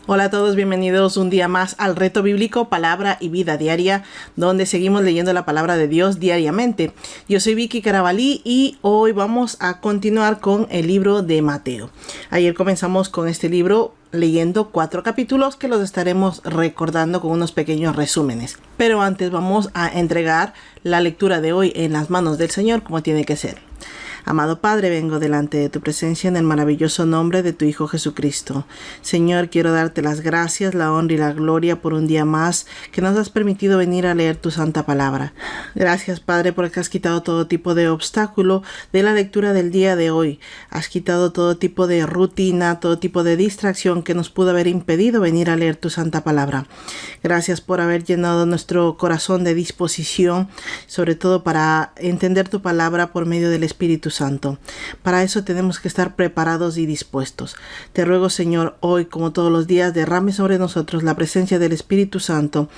Hola a todos, bienvenidos un día más al Reto Bíblico, Palabra y Vida Diaria, donde seguimos leyendo la Palabra de Dios diariamente. Yo soy Vicky Carabalí y hoy vamos a continuar con el libro de Mateo. Ayer comenzamos con este libro leyendo 4 capítulos que los estaremos recordando con unos pequeños resúmenes. Pero antes vamos a entregar la lectura de hoy en las manos del Señor como tiene que ser. Amado Padre, vengo delante de tu presencia en el maravilloso nombre de tu Hijo Jesucristo. Señor, quiero darte las gracias, la honra y la gloria por un día más que nos has permitido venir a leer tu santa palabra. Gracias, Padre, porque has quitado todo tipo de obstáculo de la lectura del día de hoy. Has quitado todo tipo de rutina, todo tipo de distracción que nos pudo haber impedido venir a leer tu santa palabra. Gracias por haber llenado nuestro corazón de disposición, sobre todo para entender tu palabra por medio del Espíritu Santo. Para eso tenemos que estar preparados y dispuestos. Te ruego, Señor, hoy como todos los días derrame sobre nosotros la presencia del Espíritu Santo,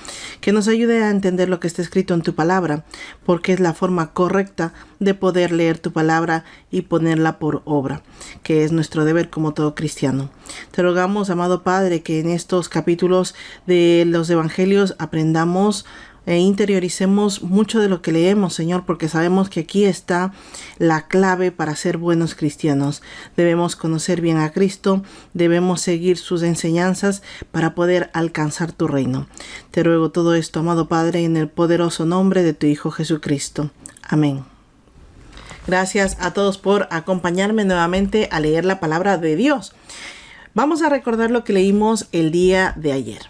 que nos ayude a entender lo que está escrito en tu palabra, porque es la forma correcta de poder leer tu palabra y ponerla por obra, que es nuestro deber como todo cristiano. Te rogamos, amado Padre, que en estos capítulos de los evangelios aprendamos e interioricemos mucho de lo que leemos, Señor, porque sabemos que aquí está la clave para ser buenos cristianos. Debemos conocer bien a Cristo, debemos seguir sus enseñanzas para poder alcanzar tu reino. Te ruego todo esto, amado Padre, en el poderoso nombre de tu Hijo Jesucristo. Amén. Gracias a todos por acompañarme nuevamente a leer la palabra de Dios. Vamos a recordar lo que leímos el día de ayer.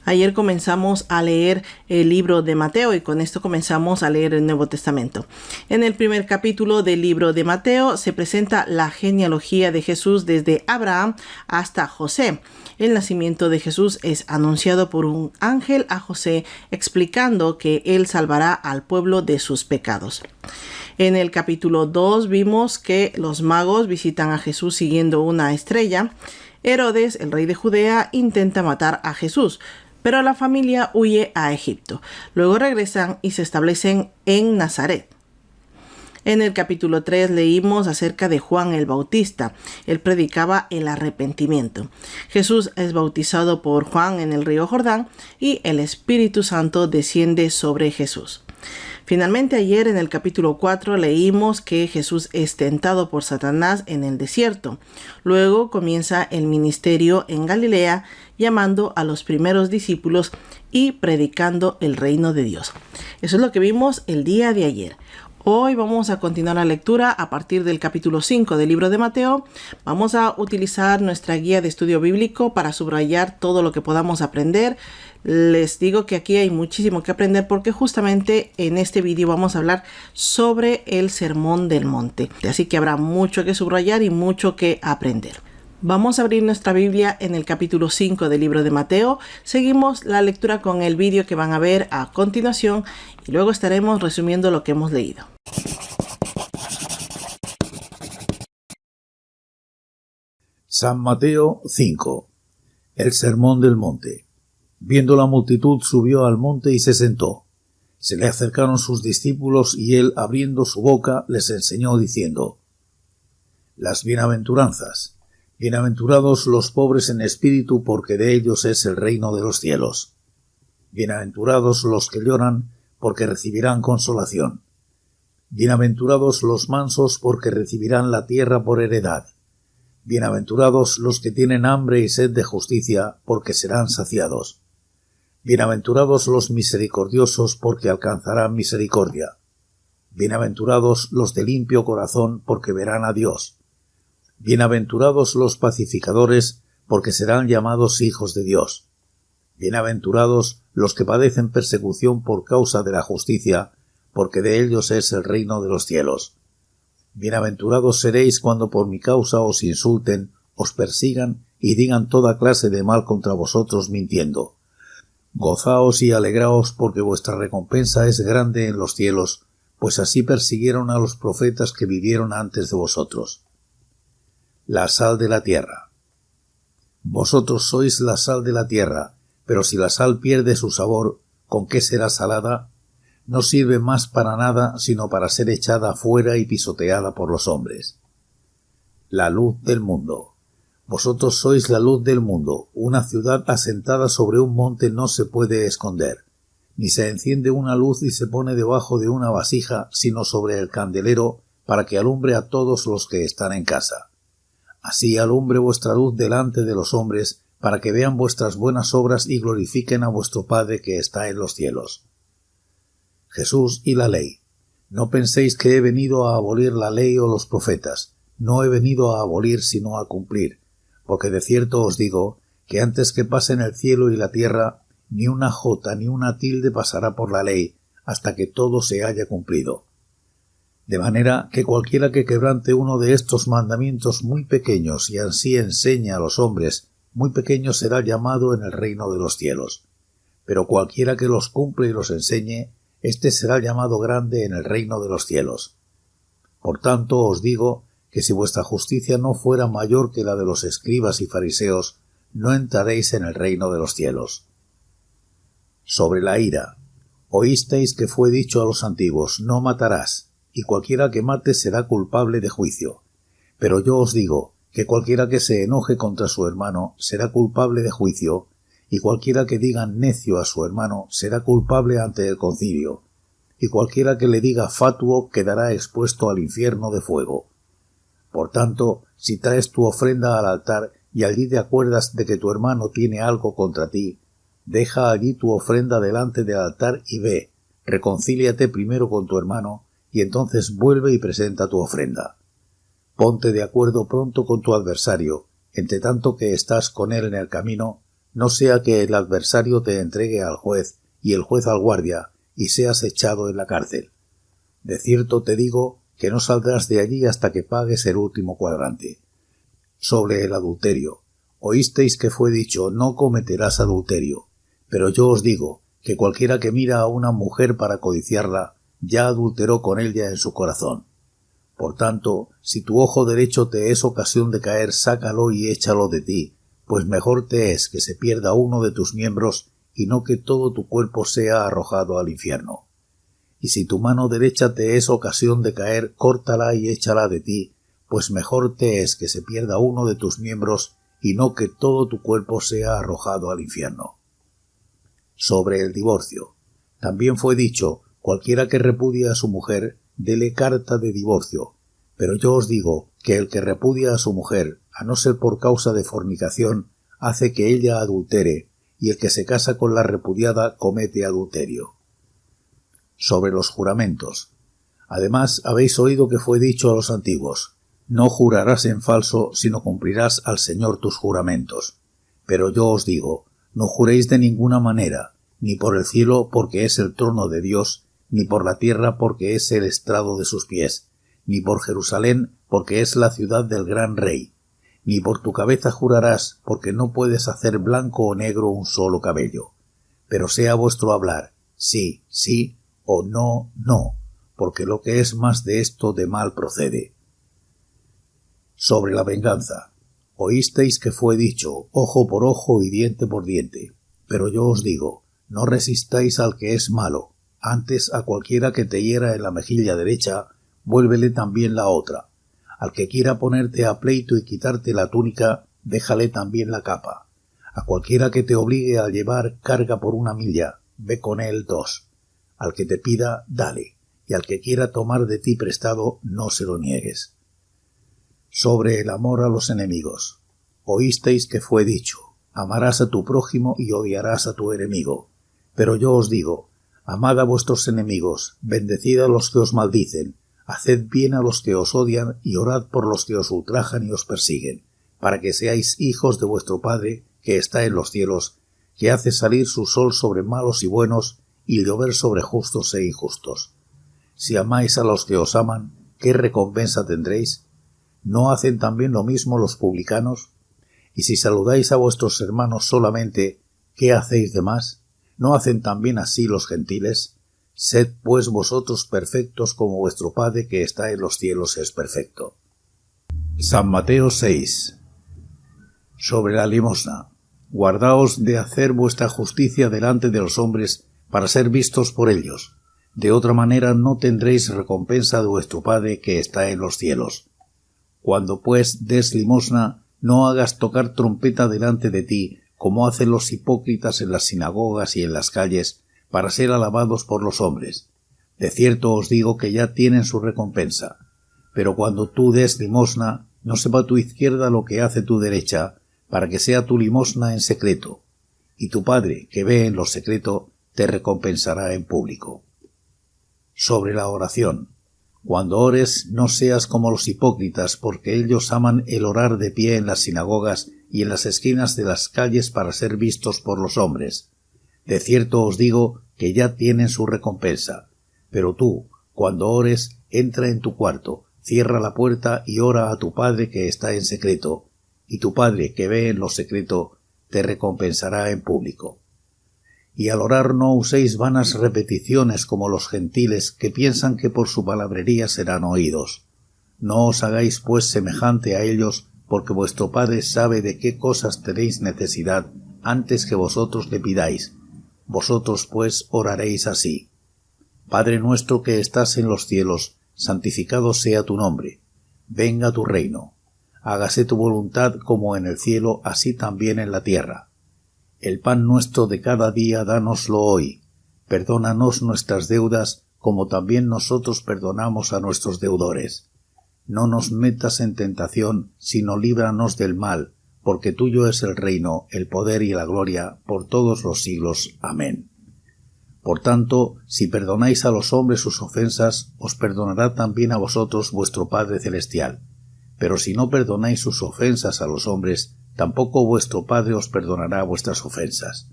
Ayer comenzamos a leer el libro de Mateo y con esto comenzamos a leer el Nuevo Testamento. En el primer capítulo del libro de Mateo se presenta la genealogía de Jesús desde Abraham hasta José. El nacimiento de Jesús es anunciado por un ángel a José explicando que él salvará al pueblo de sus pecados. En el capítulo 2 vimos que los magos visitan a Jesús siguiendo una estrella. Herodes, el rey de Judea, intenta matar a Jesús, pero la familia huye a Egipto. Luego regresan y se establecen en Nazaret. En el capítulo 3 leímos acerca de Juan el Bautista. Él predicaba el arrepentimiento. Jesús es bautizado por Juan en el río Jordán y el Espíritu Santo desciende sobre Jesús. Finalmente, ayer en el capítulo 4 leímos que Jesús es tentado por Satanás en el desierto. Luego comienza el ministerio en Galilea, llamando a los primeros discípulos y predicando el reino de Dios. Eso es lo que vimos el día de ayer. Hoy vamos a continuar la lectura a partir del capítulo 5 del libro de Mateo. Vamos a utilizar nuestra guía de estudio bíblico para subrayar todo lo que podamos aprender. Les digo que aquí hay muchísimo que aprender porque justamente en este vídeo vamos a hablar sobre el Sermón del Monte. Así que habrá mucho que subrayar y mucho que aprender. Vamos a abrir nuestra Biblia en el capítulo 5 del libro de Mateo. Seguimos la lectura con el vídeo que van a ver a continuación y luego estaremos resumiendo lo que hemos leído. San Mateo 5. El Sermón del Monte. Viendo la multitud, subió al monte y se sentó. Se le acercaron sus discípulos y él, abriendo su boca, les enseñó diciendo: Las bienaventuranzas. Bienaventurados los pobres en espíritu, porque de ellos es el reino de los cielos. Bienaventurados los que lloran, porque recibirán consolación. Bienaventurados los mansos, porque recibirán la tierra por heredad. Bienaventurados los que tienen hambre y sed de justicia, porque serán saciados. Bienaventurados los misericordiosos, porque alcanzarán misericordia. Bienaventurados los de limpio corazón, porque verán a Dios. Bienaventurados los pacificadores, porque serán llamados hijos de Dios. Bienaventurados los que padecen persecución por causa de la justicia, porque de ellos es el reino de los cielos. Bienaventurados seréis cuando por mi causa os insulten, os persigan y digan toda clase de mal contra vosotros mintiendo. Gozaos y alegraos, porque vuestra recompensa es grande en los cielos, pues así persiguieron a los profetas que vivieron antes de vosotros. La sal de la tierra. Vosotros sois la sal de la tierra, pero si la sal pierde su sabor, ¿con qué será salada? No sirve más para nada, sino para ser echada fuera y pisoteada por los hombres. La luz del mundo. Vosotros sois la luz del mundo. Una ciudad asentada sobre un monte no se puede esconder. Ni se enciende una luz y se pone debajo de una vasija, sino sobre el candelero, para que alumbre a todos los que están en casa. Así alumbre vuestra luz delante de los hombres, para que vean vuestras buenas obras y glorifiquen a vuestro Padre que está en los cielos. Jesús y la ley. No penséis que he venido a abolir la ley o los profetas. No he venido a abolir, sino a cumplir. Porque de cierto os digo, que antes que pasen el cielo y la tierra, ni una jota ni una tilde pasará por la ley, hasta que todo se haya cumplido. De manera que cualquiera que quebrante uno de estos mandamientos muy pequeños y así enseñe a los hombres, muy pequeño será llamado en el reino de los cielos. Pero cualquiera que los cumple y los enseñe, éste será llamado grande en el reino de los cielos. Por tanto os digo que si vuestra justicia no fuera mayor que la de los escribas y fariseos, no entraréis en el reino de los cielos. Sobre la ira. Oísteis que fue dicho a los antiguos, no matarás, y cualquiera que mate será culpable de juicio. Pero yo os digo que cualquiera que se enoje contra su hermano será culpable de juicio, y cualquiera que diga necio a su hermano será culpable ante el concilio, y cualquiera que le diga fatuo quedará expuesto al infierno de fuego. Por tanto, si traes tu ofrenda al altar y allí te acuerdas de que tu hermano tiene algo contra ti, deja allí tu ofrenda delante del altar y ve, reconcíliate primero con tu hermano, y entonces vuelve y presenta tu ofrenda. Ponte de acuerdo pronto con tu adversario, entre tanto que estás con él en el camino, no sea que el adversario te entregue al juez y el juez al guardia, y seas echado en la cárcel. De cierto te digo que no saldrás de allí hasta que pagues el último cuadrante. Sobre el adulterio. Oísteis que fue dicho, no cometerás adulterio. Pero yo os digo que cualquiera que mira a una mujer para codiciarla, ya adulteró con ella en su corazón. Por tanto, si tu ojo derecho te es ocasión de caer, sácalo y échalo de ti, pues mejor te es que se pierda uno de tus miembros y no que todo tu cuerpo sea arrojado al infierno. Y si tu mano derecha te es ocasión de caer, córtala y échala de ti, pues mejor te es que se pierda uno de tus miembros y no que todo tu cuerpo sea arrojado al infierno. Sobre el divorcio. También fue dicho, cualquiera que repudia a su mujer, dele carta de divorcio. Pero yo os digo que el que repudia a su mujer, a no ser por causa de fornicación, hace que ella adultere, y el que se casa con la repudiada comete adulterio. Sobre los juramentos. Además, habéis oído que fue dicho a los antiguos, no jurarás en falso, sino cumplirás al Señor tus juramentos. Pero yo os digo, no juréis de ninguna manera, ni por el cielo porque es el trono de Dios, ni por la tierra porque es el estrado de sus pies, ni por Jerusalén porque es la ciudad del gran rey, ni por tu cabeza jurarás porque no puedes hacer blanco o negro un solo cabello. Pero sea vuestro hablar, sí, sí, o no, no, porque lo que es más de esto de mal procede. Sobre la venganza. Oísteis que fue dicho, ojo por ojo y diente por diente. Pero yo os digo, no resistáis al que es malo, antes a cualquiera que te hiera en la mejilla derecha, vuélvele también la otra. Al que quiera ponerte a pleito y quitarte la túnica, déjale también la capa. A cualquiera que te obligue a llevar carga por 1 milla, ve con él 2. Al que te pida, dale, y al que quiera tomar de ti prestado, no se lo niegues. Sobre el amor a los enemigos. Oísteis que fue dicho, amarás a tu prójimo y odiarás a tu enemigo. Pero yo os digo, amad a vuestros enemigos, bendecid a los que os maldicen, haced bien a los que os odian y orad por los que os ultrajan y os persiguen, para que seáis hijos de vuestro Padre que está en los cielos, que hace salir su sol sobre malos y buenos y llover sobre justos e injustos. Si amáis a los que os aman, ¿qué recompensa tendréis? ¿No hacen también lo mismo los publicanos? Y si saludáis a vuestros hermanos solamente, ¿qué hacéis de más? ¿No hacen también así los gentiles? Sed pues vosotros perfectos como vuestro Padre que está en los cielos es perfecto. San Mateo 6. Sobre la limosna. Guardaos de hacer vuestra justicia delante de los hombres para ser vistos por ellos. De otra manera no tendréis recompensa de vuestro Padre que está en los cielos. Cuando pues des limosna, No hagas tocar trompeta delante de ti, como hacen los hipócritas en las sinagogas y en las calles, para ser alabados por los hombres. De cierto os digo que ya tienen su recompensa. Pero cuando tú des limosna, no sepa tu izquierda lo que hace tu derecha, para que sea tu limosna en secreto. Y tu Padre, que ve en lo secreto, te recompensará en público. Sobre la oración. Cuando ores, no seas como los hipócritas, porque ellos aman el orar de pie en las sinagogas y en las esquinas de las calles para ser vistos por los hombres. De cierto os digo que ya tienen su recompensa. Pero tú, cuando ores, entra en tu cuarto, cierra la puerta y ora a tu Padre que está en secreto, y tu Padre que ve en lo secreto te recompensará en público. Y al orar no uséis vanas repeticiones como los gentiles que piensan que por su palabrería serán oídos. No os hagáis pues semejante a ellos, porque vuestro Padre sabe de qué cosas tenéis necesidad antes que vosotros le pidáis. Vosotros pues oraréis así: Padre nuestro que estás en los cielos, santificado sea tu nombre. Venga tu reino. Hágase tu voluntad como en el cielo, así también en la tierra. El pan nuestro de cada día dánoslo hoy. Perdónanos nuestras deudas, como también nosotros perdonamos a nuestros deudores. No nos metas en tentación, sino líbranos del mal, porque tuyo es el reino, el poder y la gloria, por todos los siglos. Amén. Por tanto, si perdonáis a los hombres sus ofensas, os perdonará también a vosotros vuestro Padre Celestial. Pero si no perdonáis sus ofensas a los hombres, tampoco vuestro Padre os perdonará vuestras ofensas.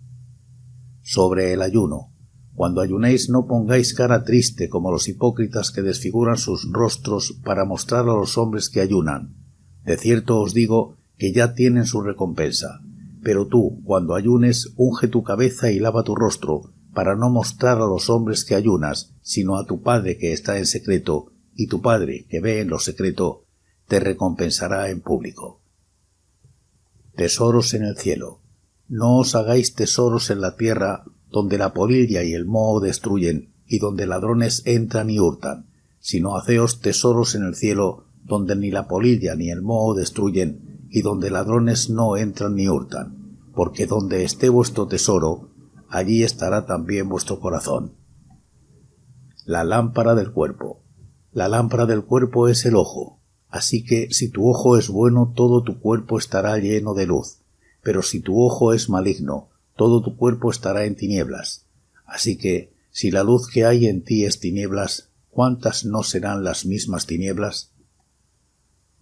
Sobre el ayuno. Cuando ayunéis no pongáis cara triste como los hipócritas que desfiguran sus rostros para mostrar a los hombres que ayunan. De cierto os digo que ya tienen su recompensa. Pero tú, cuando ayunes, unge tu cabeza y lava tu rostro, para no mostrar a los hombres que ayunas, sino a tu Padre que está en secreto, y tu Padre que ve en lo secreto te recompensará en público. Tesoros en el cielo. No os hagáis tesoros en la tierra, donde la polilla y el moho destruyen, y donde ladrones entran y hurtan, sino haceos tesoros en el cielo, donde ni la polilla ni el moho destruyen, y donde ladrones no entran ni hurtan, porque donde esté vuestro tesoro, allí estará también vuestro corazón. La lámpara del cuerpo. La lámpara del cuerpo es el ojo. Así que si tu ojo es bueno, todo tu cuerpo estará lleno de luz. Pero si tu ojo es maligno, todo tu cuerpo estará en tinieblas. Así que, si la luz que hay en ti es tinieblas, ¿cuántas no serán las mismas tinieblas?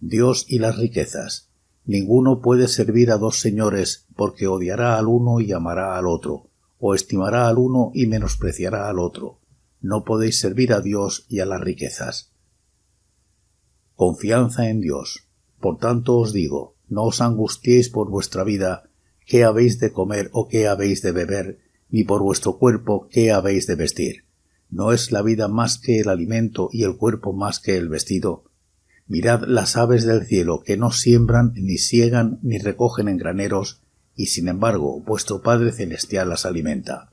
Dios y las riquezas. Ninguno puede servir a dos señores, porque odiará al uno y amará al otro, o estimará al uno y menospreciará al otro. No podéis servir a Dios y a las riquezas. Confianza en Dios. Por tanto os digo, no os angustiéis por vuestra vida, qué habéis de comer o qué habéis de beber, ni por vuestro cuerpo, qué habéis de vestir. ¿No es la vida más que el alimento y el cuerpo más que el vestido? Mirad las aves del cielo, que no siembran, ni siegan, ni recogen en graneros, y sin embargo vuestro Padre Celestial las alimenta.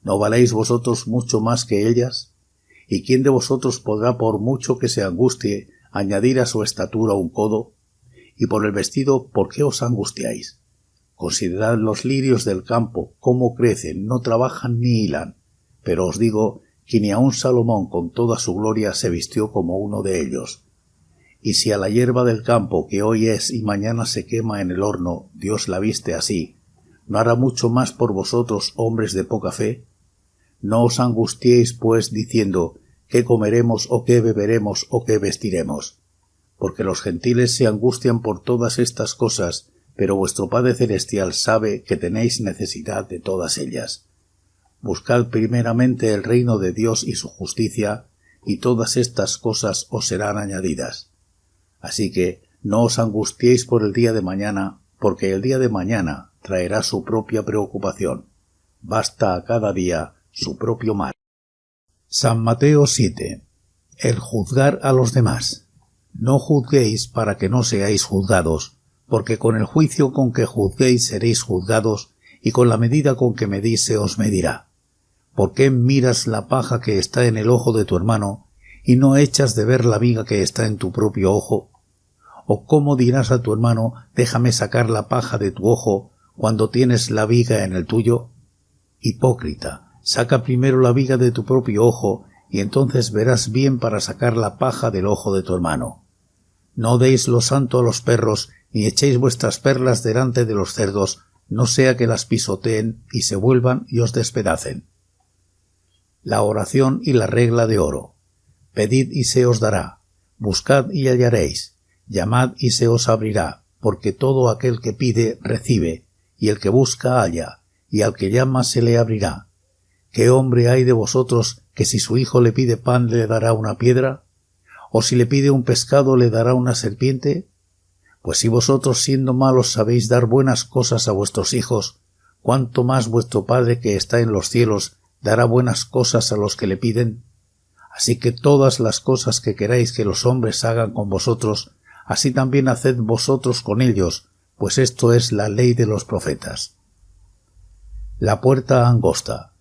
¿No valéis vosotros mucho más que ellas? ¿Y quién de vosotros podrá, por mucho que se angustie, añadir a su estatura un codo? Y por el vestido, ¿por qué os angustiáis? Considerad los lirios del campo, cómo crecen, no trabajan ni hilan. Pero os digo que ni aun Salomón con toda su gloria se vistió como uno de ellos. Y si a la hierba del campo, que hoy es y mañana se quema en el horno, Dios la viste así, ¿no hará mucho más por vosotros, hombres de poca fe? No os angustiéis, pues, diciendo, ¿qué comeremos o qué beberemos o qué vestiremos? Porque los gentiles se angustian por todas estas cosas, pero vuestro Padre Celestial sabe que tenéis necesidad de todas ellas. Buscad primeramente el reino de Dios y su justicia, y todas estas cosas os serán añadidas. Así que no os angustiéis por el día de mañana, porque el día de mañana traerá su propia preocupación. Basta a cada día su propio mal. San Mateo 7. El juzgar a los demás. No juzguéis para que no seáis juzgados, porque con el juicio con que juzguéis seréis juzgados, y con la medida con que medís se os medirá. ¿Por qué miras la paja que está en el ojo de tu hermano, y no echas de ver la viga que está en tu propio ojo? ¿O cómo dirás a tu hermano, déjame sacar la paja de tu ojo, cuando tienes la viga en el tuyo? Hipócrita, saca primero la viga de tu propio ojo, y entonces verás bien para sacar la paja del ojo de tu hermano. No deis lo santo a los perros, ni echéis vuestras perlas delante de los cerdos, no sea que las pisoteen y se vuelvan y os despedacen. La oración y la regla de oro. Pedid y se os dará, buscad y hallaréis, llamad y se os abrirá, porque todo aquel que pide recibe, y el que busca halla, y al que llama se le abrirá. ¿Qué hombre hay de vosotros que si su hijo le pide pan le dará una piedra? ¿O si le pide un pescado le dará una serpiente? Pues si vosotros siendo malos sabéis dar buenas cosas a vuestros hijos, ¿cuánto más vuestro Padre que está en los cielos dará buenas cosas a los que le piden? Así que todas las cosas que queráis que los hombres hagan con vosotros, así también haced vosotros con ellos, pues esto es la ley de los profetas. La puerta angosta.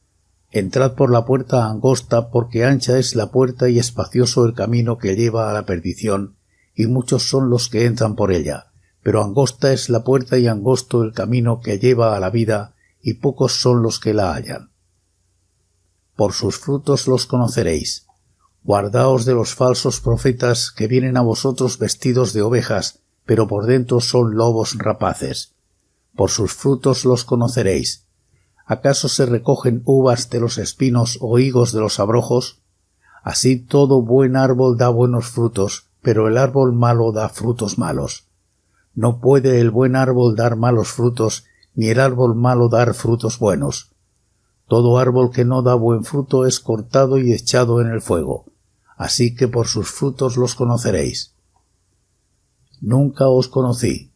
Entrad por la puerta angosta, porque ancha es la puerta y espacioso el camino que lleva a la perdición, y muchos son los que entran por ella, pero angosta es la puerta y angosto el camino que lleva a la vida, y pocos son los que la hallan. Por sus frutos los conoceréis. Guardaos de los falsos profetas que vienen a vosotros vestidos de ovejas, pero por dentro son lobos rapaces. Por sus frutos los conoceréis. ¿Acaso se recogen uvas de los espinos o higos de los abrojos? Así todo buen árbol da buenos frutos, pero el árbol malo da frutos malos. No puede el buen árbol dar malos frutos, ni el árbol malo dar frutos buenos. Todo árbol que no da buen fruto es cortado y echado en el fuego. Así que por sus frutos los conoceréis. Nunca os conocí.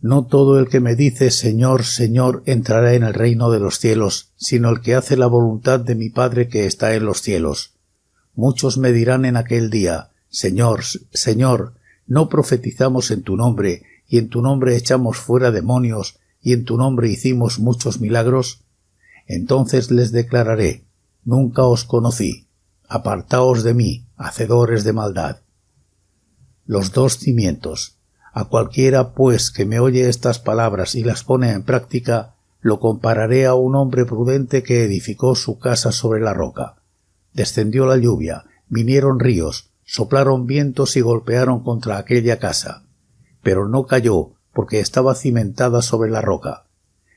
No todo el que me dice Señor, Señor, entrará en el reino de los cielos, sino el que hace la voluntad de mi Padre que está en los cielos. Muchos me dirán en aquel día, Señor, Señor, ¿no profetizamos en tu nombre, y en tu nombre echamos fuera demonios, y en tu nombre hicimos muchos milagros? Entonces les declararé, nunca os conocí, apartaos de mí, hacedores de maldad. Los dos cimientos. A cualquiera, pues, que me oye estas palabras y las pone en práctica, lo compararé a un hombre prudente que edificó su casa sobre la roca. Descendió la lluvia, vinieron ríos, soplaron vientos y golpearon contra aquella casa. Pero no cayó, porque estaba cimentada sobre la roca.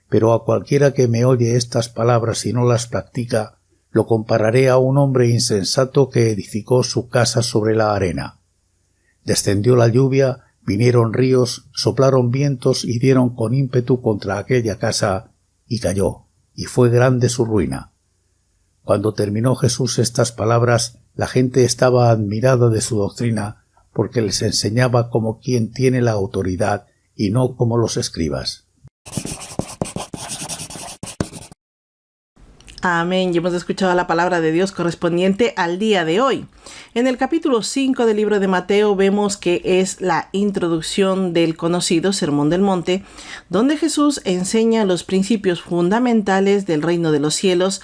Pero a cualquiera que me oye estas palabras y no las practica, lo compararé a un hombre insensato que edificó su casa sobre la arena. Descendió la lluvia, vinieron ríos, soplaron vientos y dieron con ímpetu contra aquella casa, y cayó, y fue grande su ruina. Cuando terminó Jesús estas palabras, la gente estaba admirada de su doctrina, porque les enseñaba como quien tiene la autoridad y no como los escribas. Amén. Y hemos escuchado la palabra de Dios correspondiente al día de hoy. En el capítulo 5 del libro de Mateo vemos que es la introducción del conocido Sermón del Monte, donde Jesús enseña los principios fundamentales del reino de los cielos.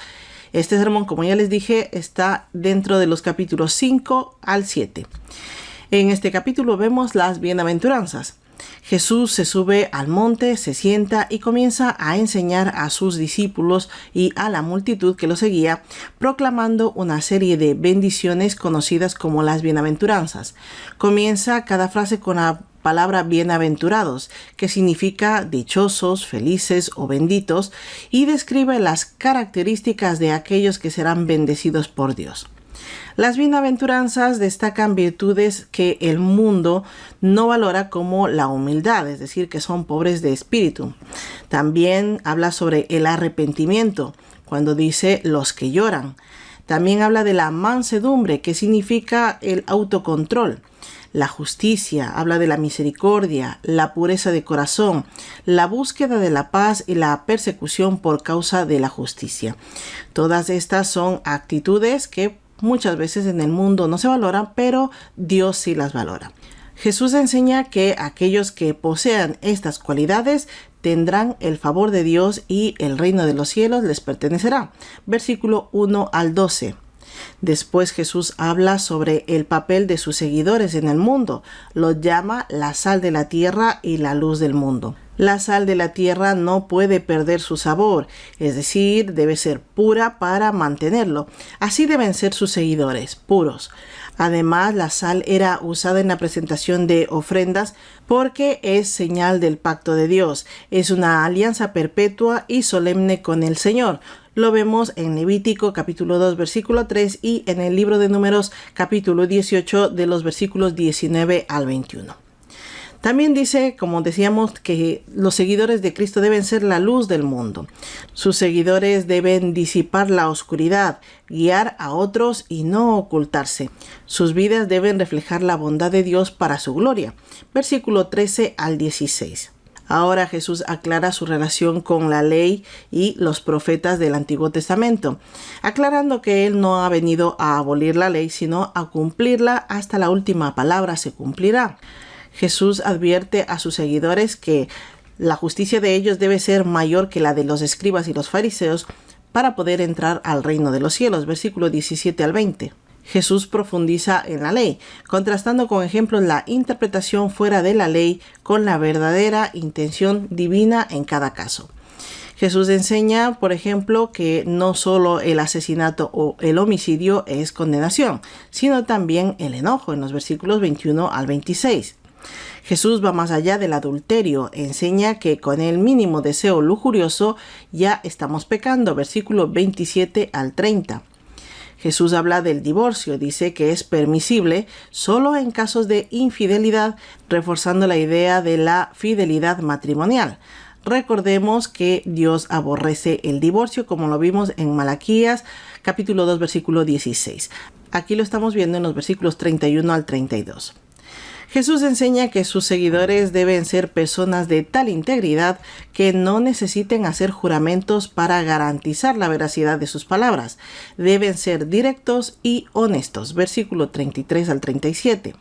Este sermón, como ya les dije, está dentro de los capítulos 5 al 7. En este capítulo vemos las bienaventuranzas. Jesús se sube al monte, se sienta y comienza a enseñar a sus discípulos y a la multitud que lo seguía, proclamando una serie de bendiciones conocidas como las bienaventuranzas. Comienza cada frase con la palabra bienaventurados, que significa dichosos, felices o benditos, y describe las características de aquellos que serán bendecidos por Dios. Las bienaventuranzas destacan virtudes que el mundo no valora, como la humildad, es decir, que son pobres de espíritu. También habla sobre el arrepentimiento, cuando dice los que lloran. También habla de la mansedumbre, que significa el autocontrol. La justicia, habla de la misericordia, la pureza de corazón, la búsqueda de la paz y la persecución por causa de la justicia. Todas estas son actitudes que muchas veces en el mundo no se valoran, pero Dios sí las valora. Jesús enseña que aquellos que posean estas cualidades tendrán el favor de Dios y el reino de los cielos les pertenecerá. Versículo 1 al 12. Después Jesús habla sobre el papel de sus seguidores en el mundo. Los llama la sal de la tierra y la luz del mundo. La sal de la tierra no puede perder su sabor, es decir, debe ser pura para mantenerlo. Así deben ser sus seguidores, puros. Además, la sal era usada en la presentación de ofrendas porque es señal del pacto de Dios. Es una alianza perpetua y solemne con el Señor. Lo vemos en Levítico capítulo 2 versículo 3 y en el libro de Números capítulo 18 de los versículos 19 al 21. También dice, como decíamos, que los seguidores de Cristo deben ser la luz del mundo. Sus seguidores deben disipar la oscuridad, guiar a otros y no ocultarse. Sus vidas deben reflejar la bondad de Dios para su gloria. Versículo 13 al 16. Ahora Jesús aclara su relación con la ley y los profetas del Antiguo Testamento, aclarando que Él no ha venido a abolir la ley, sino a cumplirla hasta la última palabra se cumplirá. Jesús advierte a sus seguidores que la justicia de ellos debe ser mayor que la de los escribas y los fariseos para poder entrar al reino de los cielos. Versículo 17 al 20. Jesús profundiza en la ley, contrastando con ejemplos la interpretación fuera de la ley con la verdadera intención divina en cada caso. Jesús enseña, por ejemplo, que no solo el asesinato o el homicidio es condenación, sino también el enojo en los versículos 21 al 26. Jesús va más allá del adulterio, enseña que con el mínimo deseo lujurioso ya estamos pecando, versículo 27 al 30. Jesús habla del divorcio, dice que es permisible solo en casos de infidelidad, reforzando la idea de la fidelidad matrimonial. Recordemos que Dios aborrece el divorcio, como lo vimos en Malaquías, capítulo 2, versículo 16. Aquí lo estamos viendo en los versículos 31 al 32. Jesús enseña que sus seguidores deben ser personas de tal integridad que no necesiten hacer juramentos para garantizar la veracidad de sus palabras. Deben ser directos y honestos. Versículo 33 al 37.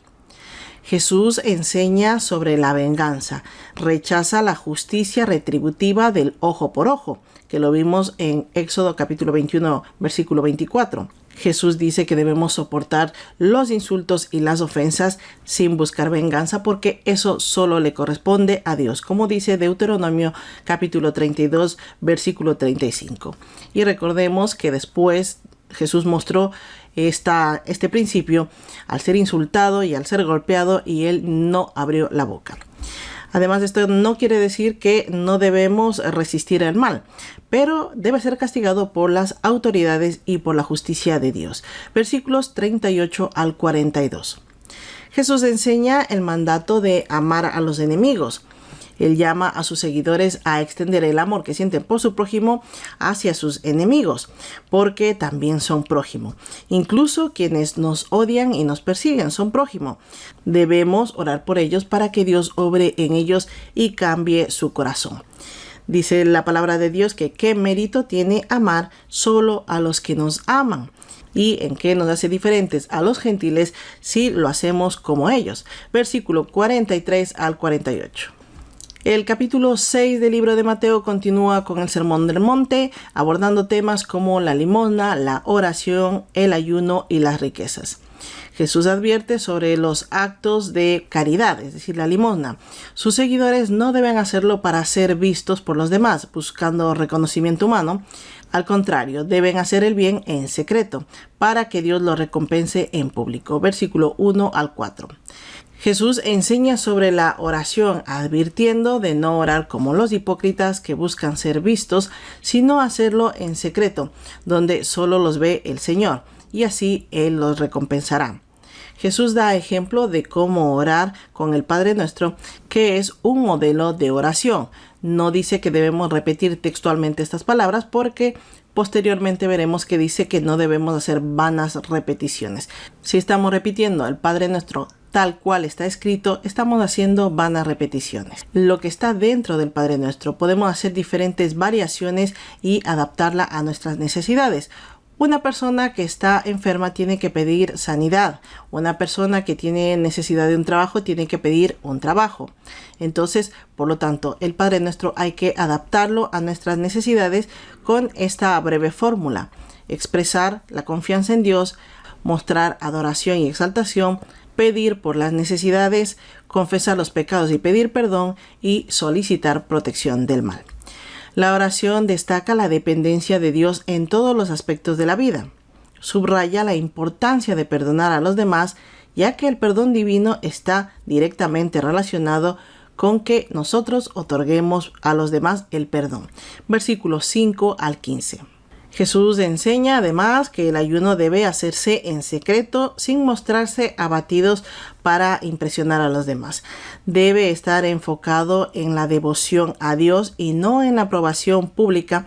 Jesús enseña sobre la venganza. Rechaza la justicia retributiva del ojo por ojo, que lo vimos en Éxodo capítulo 21, versículo 24. Jesús dice que debemos soportar los insultos y las ofensas sin buscar venganza porque eso solo le corresponde a Dios, como dice Deuteronomio capítulo 32, versículo 35. Y recordemos que después Jesús mostró este principio al ser insultado y al ser golpeado y él no abrió la boca. Además, esto no quiere decir que no debemos resistir el mal, pero debe ser castigado por las autoridades y por la justicia de Dios. Versículos 38 al 42. Jesús enseña el mandato de amar a los enemigos. Él llama a sus seguidores a extender el amor que sienten por su prójimo hacia sus enemigos, porque también son prójimo. Incluso quienes nos odian y nos persiguen son prójimo. Debemos orar por ellos para que Dios obre en ellos y cambie su corazón. Dice la palabra de Dios que qué mérito tiene amar solo a los que nos aman. ¿Y en qué nos hace diferentes a los gentiles si lo hacemos como ellos? Versículo 43 al 48. El capítulo 6 del libro de Mateo continúa con el Sermón del Monte, abordando temas como la limosna, la oración, el ayuno y las riquezas. Jesús advierte sobre los actos de caridad, es decir, la limosna. Sus seguidores no deben hacerlo para ser vistos por los demás, buscando reconocimiento humano. Al contrario, deben hacer el bien en secreto, para que Dios lo recompense en público. Versículo 1 al 4. Jesús enseña sobre la oración, advirtiendo de no orar como los hipócritas que buscan ser vistos, sino hacerlo en secreto, donde solo los ve el Señor, y así Él los recompensará. Jesús da ejemplo de cómo orar con el Padre Nuestro, que es un modelo de oración. No dice que debemos repetir textualmente estas palabras porque posteriormente veremos que dice que no debemos hacer vanas repeticiones. Si estamos repitiendo el Padre Nuestro tal cual está escrito, estamos haciendo vanas repeticiones. Lo que está dentro del Padre Nuestro, podemos hacer diferentes variaciones y adaptarla a nuestras necesidades. Una persona que está enferma tiene que pedir sanidad. Una persona que tiene necesidad de un trabajo tiene que pedir un trabajo. Entonces, por lo tanto, el Padre Nuestro hay que adaptarlo a nuestras necesidades con esta breve fórmula. expresar la confianza en Dios, mostrar adoración y exaltación, pedir por las necesidades, confesar los pecados y pedir perdón y solicitar protección del mal. La oración destaca la dependencia de Dios en todos los aspectos de la vida. Subraya la importancia de perdonar a los demás, ya que el perdón divino está directamente relacionado con que nosotros otorguemos a los demás el perdón. Versículos 5 al 15. Jesús enseña además que el ayuno debe hacerse en secreto sin mostrarse abatidos para impresionar a los demás. Debe estar enfocado en la devoción a Dios y no en la aprobación pública,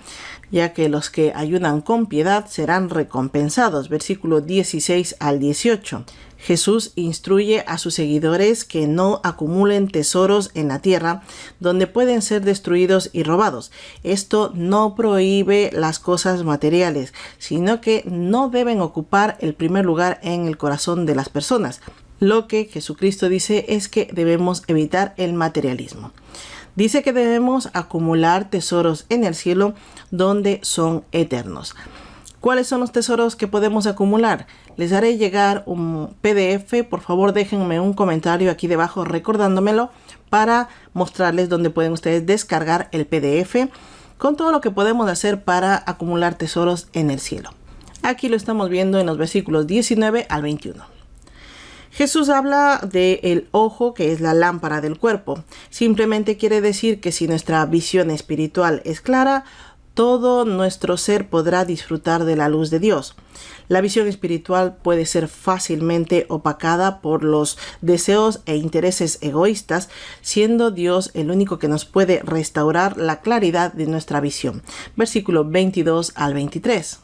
ya que los que ayunan con piedad serán recompensados. Versículos 16 al 18. Jesús instruye a sus seguidores que no acumulen tesoros en la tierra donde pueden ser destruidos y robados. Esto no prohíbe las cosas materiales, sino que no deben ocupar el primer lugar en el corazón de las personas. Lo que Jesucristo dice es que debemos evitar el materialismo. Dice que debemos acumular tesoros en el cielo donde son eternos. ¿Cuáles son los tesoros que podemos acumular? Les haré llegar un PDF. Por favor, déjenme un comentario aquí debajo recordándomelo para mostrarles dónde pueden ustedes descargar el PDF con todo lo que podemos hacer para acumular tesoros en el cielo. Aquí lo estamos viendo en los versículos 19 al 21. Jesús habla del ojo, que es la lámpara del cuerpo. Simplemente quiere decir que si nuestra visión espiritual es clara, todo nuestro ser podrá disfrutar de la luz de Dios. La visión espiritual puede ser fácilmente opacada por los deseos e intereses egoístas, siendo Dios el único que nos puede restaurar la claridad de nuestra visión. Versículo 22 al 23.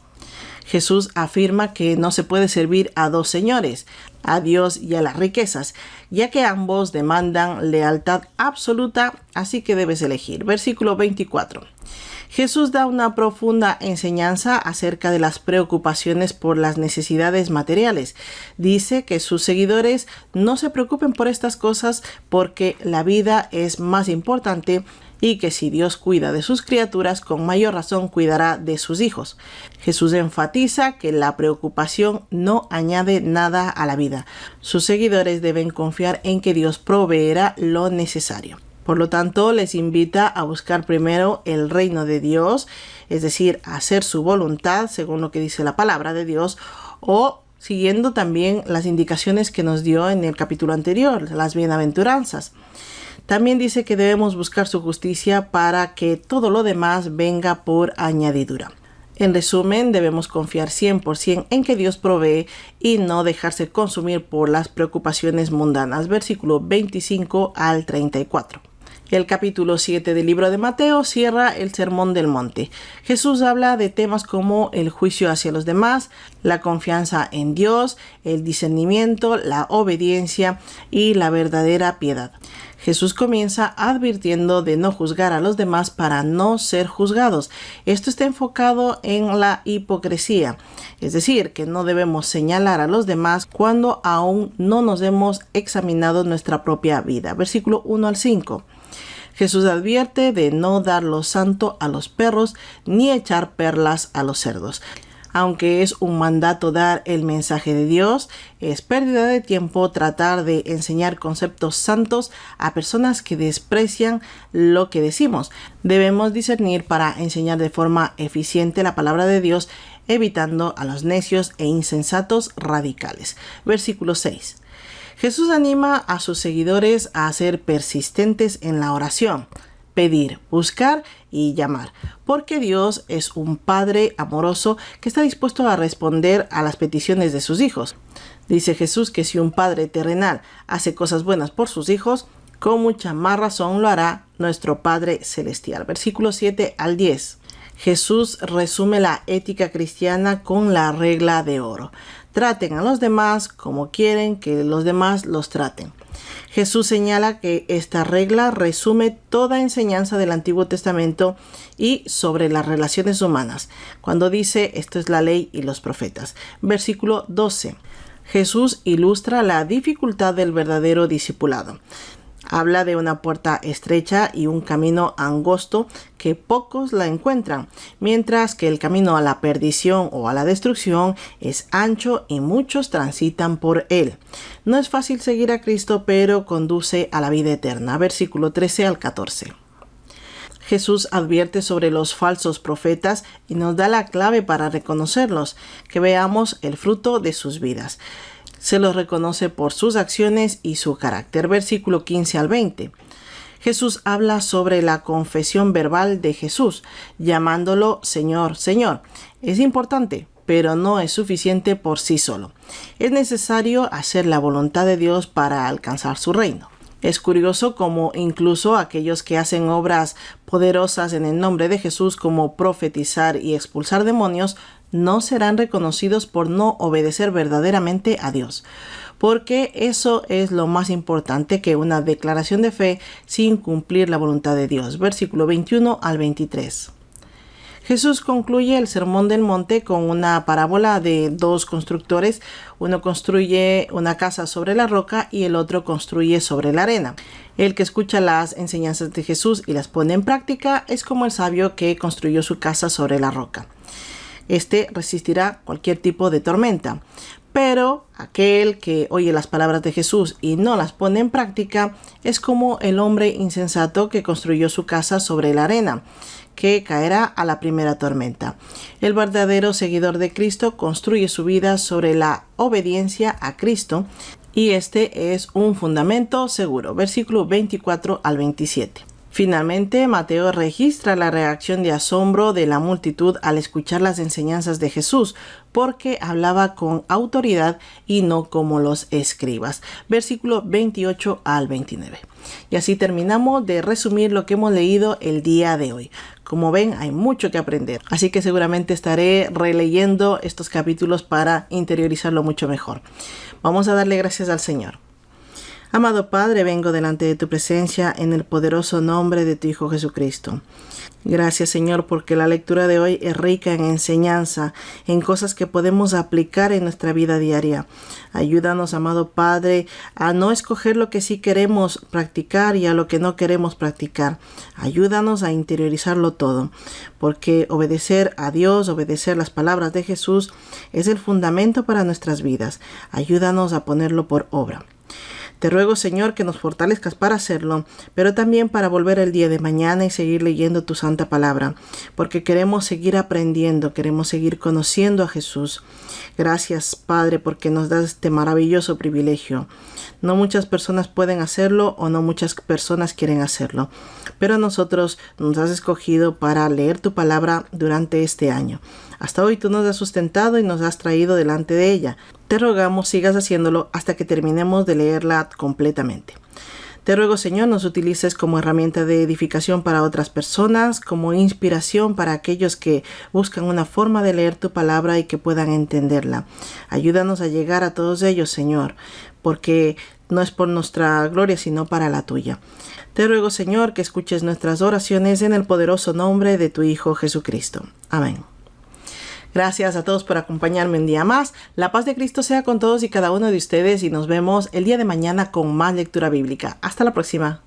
Jesús afirma que no se puede servir a dos señores, a Dios y a las riquezas, ya que ambos demandan lealtad absoluta, así que debes elegir. Versículo 24. Jesús da una profunda enseñanza acerca de las preocupaciones por las necesidades materiales. Dice que sus seguidores no se preocupen por estas cosas porque la vida es más importante y que si Dios cuida de sus criaturas, con mayor razón cuidará de sus hijos. Jesús enfatiza que la preocupación no añade nada a la vida. Sus seguidores deben confiar en que Dios proveerá lo necesario. Por lo tanto, les invita a buscar primero el reino de Dios, es decir, a hacer su voluntad según lo que dice la palabra de Dios, o siguiendo también las indicaciones que nos dio en el capítulo anterior, las bienaventuranzas. También dice que debemos buscar su justicia para que todo lo demás venga por añadidura. En resumen, debemos confiar 100% en que Dios provee y no dejarse consumir por las preocupaciones mundanas. Versículo 25 al 34. El capítulo 7 del libro de Mateo cierra el Sermón del Monte. Jesús habla de temas como el juicio hacia los demás, la confianza en Dios, el discernimiento, la obediencia y la verdadera piedad. Jesús comienza advirtiendo de no juzgar a los demás para no ser juzgados. Esto está enfocado en la hipocresía, es decir, que no debemos señalar a los demás cuando aún no nos hemos examinado nuestra propia vida. Versículo 1 al 5. Jesús advierte de no dar lo santo a los perros ni echar perlas a los cerdos. Aunque es un mandato dar el mensaje de Dios, es pérdida de tiempo tratar de enseñar conceptos santos a personas que desprecian lo que decimos. Debemos discernir para enseñar de forma eficiente la palabra de Dios, evitando a los necios e insensatos radicales. Versículo 6. Jesús anima a sus seguidores a ser persistentes en la oración, pedir, buscar y llamar, porque Dios es un Padre amoroso que está dispuesto a responder a las peticiones de sus hijos. Dice Jesús que si un Padre terrenal hace cosas buenas por sus hijos, con mucha más razón lo hará nuestro Padre celestial. Versículo 7 al 10. Jesús resume la ética cristiana con la regla de oro. Traten a los demás como quieren que los demás los traten. Jesús señala que esta regla resume toda enseñanza del Antiguo Testamento y sobre las relaciones humanas, cuando dice esto es la ley y los profetas. Versículo 12. Jesús ilustra la dificultad del verdadero discipulado. Habla de una puerta estrecha y un camino angosto que pocos la encuentran, mientras que el camino a la perdición o a la destrucción es ancho y muchos transitan por él. No es fácil seguir a Cristo, pero conduce a la vida eterna. Versículo 13 al 14. Jesús advierte sobre los falsos profetas y nos da la clave para reconocerlos, que veamos el fruto de sus vidas. Se los reconoce por sus acciones y su carácter. Versículo 15 al 20. Jesús habla sobre la confesión verbal de Jesús, llamándolo Señor, Señor. Es importante, pero no es suficiente por sí solo. Es necesario hacer la voluntad de Dios para alcanzar su reino. Es curioso cómo incluso aquellos que hacen obras poderosas en el nombre de Jesús, como profetizar y expulsar demonios, no serán reconocidos por no obedecer verdaderamente a Dios. Porque eso es lo más importante que una declaración de fe sin cumplir la voluntad de Dios. Versículo 21 al 23. Jesús concluye el Sermón del Monte con una parábola de dos constructores. Uno construye una casa sobre la roca y el otro construye sobre la arena. El que escucha las enseñanzas de Jesús y las pone en práctica es como el sabio que construyó su casa sobre la roca. Este resistirá cualquier tipo de tormenta. Pero aquel que oye las palabras de Jesús y no las pone en práctica es como el hombre insensato que construyó su casa sobre la arena, que caerá a la primera tormenta. El verdadero seguidor de Cristo construye su vida sobre la obediencia a Cristo y este es un fundamento seguro. Versículo 24 al 27. Finalmente, Mateo registra la reacción de asombro de la multitud al escuchar las enseñanzas de Jesús, porque hablaba con autoridad y no como los escribas. Versículo 28 al 29. Y así terminamos de resumir lo que hemos leído el día de hoy. Como ven, hay mucho que aprender, así que seguramente estaré releyendo estos capítulos para interiorizarlo mucho mejor. Vamos a darle gracias al Señor. Amado Padre, vengo delante de tu presencia en el poderoso nombre de tu Hijo Jesucristo. Gracias, Señor, porque la lectura de hoy es rica en enseñanza, en cosas que podemos aplicar en nuestra vida diaria. Ayúdanos, amado Padre, a no escoger lo que sí queremos practicar y a lo que no queremos practicar. Ayúdanos a interiorizarlo todo, porque obedecer a Dios, obedecer las palabras de Jesús, es el fundamento para nuestras vidas. Ayúdanos a ponerlo por obra. Te ruego, Señor, que nos fortalezcas para hacerlo, pero también para volver el día de mañana y seguir leyendo tu santa palabra, porque queremos seguir aprendiendo, queremos seguir conociendo a Jesús. Gracias, Padre, porque nos das este maravilloso privilegio. No muchas personas pueden hacerlo o no muchas personas quieren hacerlo, pero nosotros nos has escogido para leer tu palabra durante este año. Hasta hoy tú nos has sustentado y nos has traído delante de ella. Te rogamos sigas haciéndolo hasta que terminemos de leerla completamente. Te ruego, Señor, nos utilices como herramienta de edificación para otras personas, como inspiración para aquellos que buscan una forma de leer tu palabra y que puedan entenderla. Ayúdanos a llegar a todos ellos, Señor, porque no es por nuestra gloria, sino para la tuya. Te ruego, Señor, que escuches nuestras oraciones en el poderoso nombre de tu Hijo Jesucristo. Amén. Gracias a todos por acompañarme un día más. La paz de Cristo sea con todos y cada uno de ustedes y nos vemos el día de mañana con más lectura bíblica. Hasta la próxima.